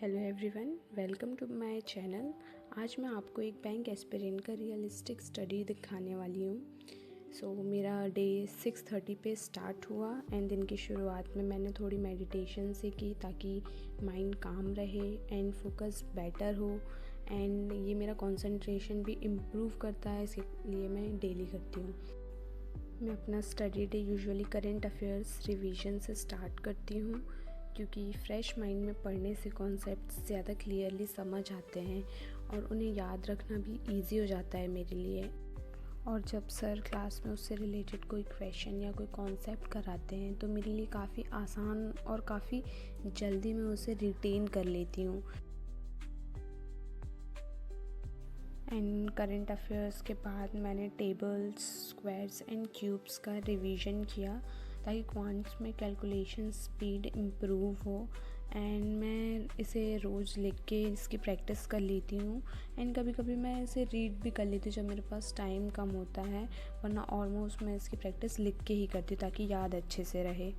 Hello everyone, welcome to my channel. आज मैं आपको एक बैंक एस्पिरेंट का रियलिस्टिक स्टडी दिखाने वाली हूँ। मेरा डे 6:30 पे स्टार्ट हुआ एंड दिन की शुरुआत में मैंने थोड़ी मेडिटेशन से की ताकि माइंड काम रहे एंड फोकस बेटर हो एंड ये मेरा कंसंट्रेशन भी इम्प्रूव करता है, इसलिए मैं डेली करती हूँ। मैं अपना study day usually current affairs revision से स्टार्ट करती हूँ क्योंकि फ्रेश माइंड में पढ़ने से कॉन्सेप्ट्स ज़्यादा क्लियरली समझ आते हैं और उन्हें याद रखना भी इजी हो जाता है मेरे लिए। और जब सर क्लास में उससे रिलेटेड कोई क्वेश्चन या कोई कॉन्सेप्ट कराते हैं तो मेरे लिए काफ़ी आसान और काफ़ी जल्दी मैं उसे रिटेन कर लेती हूँ। एंड करंट अफेयर्स के बाद मैंने टेबल्स, स्क्वायर्स एंड क्यूब्स का रिवीजन किया ताकि क्वांट्स में कैलकुलेशन स्पीड इम्प्रूव हो एंड मैं इसे रोज़ लिख के इसकी प्रैक्टिस कर लेती हूँ एंड कभी कभी मैं इसे रीड भी कर लेती हूँ जब मेरे पास टाइम कम होता है, वरना ऑलमोस्ट मैं इसकी प्रैक्टिस लिख के ही करती हूँ ताकि याद अच्छे से रहे।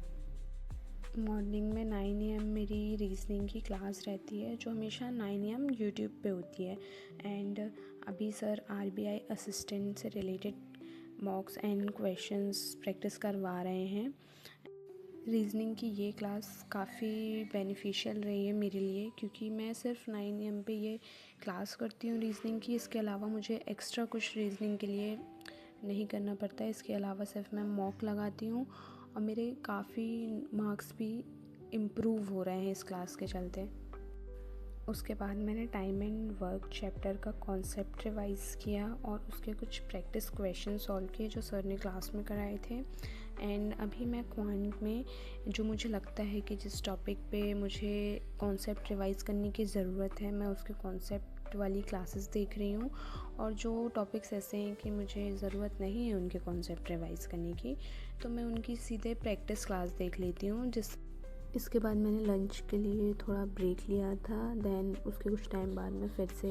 मॉर्निंग में 9 AM मेरी रीजनिंग की क्लास रहती है जो हमेशा 9 AM यूट्यूब पे होती है एंड अभी सर RBI असिस्टेंट से रिलेटेड मॉक्स एंड क्वेश्चंस प्रैक्टिस करवा रहे हैं। रीजनिंग की ये क्लास काफ़ी बेनिफिशियल रही है मेरे लिए क्योंकि मैं सिर्फ 9 AM पे ये क्लास करती हूँ रीजनिंग की। इसके अलावा मुझे एक्स्ट्रा कुछ रीजनिंग के लिए नहीं करना पड़ता है। इसके अलावा सिर्फ मैं मॉक लगाती हूँ और मेरे काफ़ी मार्क्स भी इम्प्रूव हो रहे हैं इस क्लास के चलते। उसके बाद मैंने टाइम एंड वर्क चैप्टर का कॉन्सेप्ट रिवाइज़ किया और उसके कुछ प्रैक्टिस क्वेश्चन सॉल्व किए जो सर ने क्लास में कराए थे। एंड अभी मैं क्वांट में जो मुझे लगता है कि जिस टॉपिक पे मुझे कॉन्सेप्ट रिवाइज़ करने की ज़रूरत है मैं उसके कॉन्सेप्ट वाली क्लासेस देख रही हूँ और जो टॉपिक्स ऐसे हैं कि मुझे ज़रूरत नहीं है उनके कॉन्सेप्ट रिवाइज़ करने की तो मैं उनकी सीधे प्रैक्टिस क्लास देख लेती हूँ। इसके बाद मैंने लंच के लिए थोड़ा ब्रेक लिया था, देन उसके कुछ टाइम बाद मैं फिर से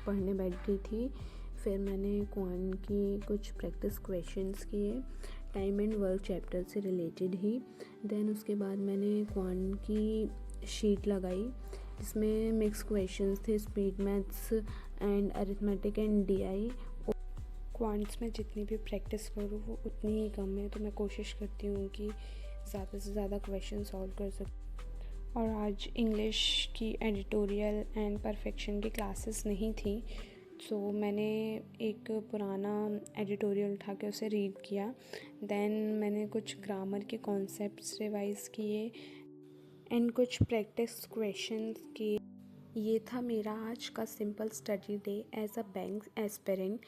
पढ़ने बैठ गई थी। फिर मैंने क्वांट की कुछ प्रैक्टिस क्वेश्चंस किए टाइम एंड वर्क चैप्टर से रिलेटेड ही। देन उसके बाद मैंने क्वांट की शीट लगाई जिसमें मिक्स क्वेश्चंस थे, speed maths and arithmetic and DI। Quants में जितनी भी प्रैक्टिस करूँ वो उतनी ही कम है, तो मैं कोशिश करती हूँ कि ज़्यादा से ज़्यादा क्वेश्चन सॉल्व कर सकूँ। और आज इंग्लिश की एडिटोरियल एंड परफेक्शन की क्लासेस नहीं थी, सो मैंने एक पुराना एडिटोरियल उठा के उसे रीड किया। देन मैंने कुछ ग्रामर के कॉन्सेप्ट्स रिवाइज़ किए एंड कुछ प्रैक्टिस क्वेश्चंस किए। ये था मेरा आज का simple study day as a bank aspirant.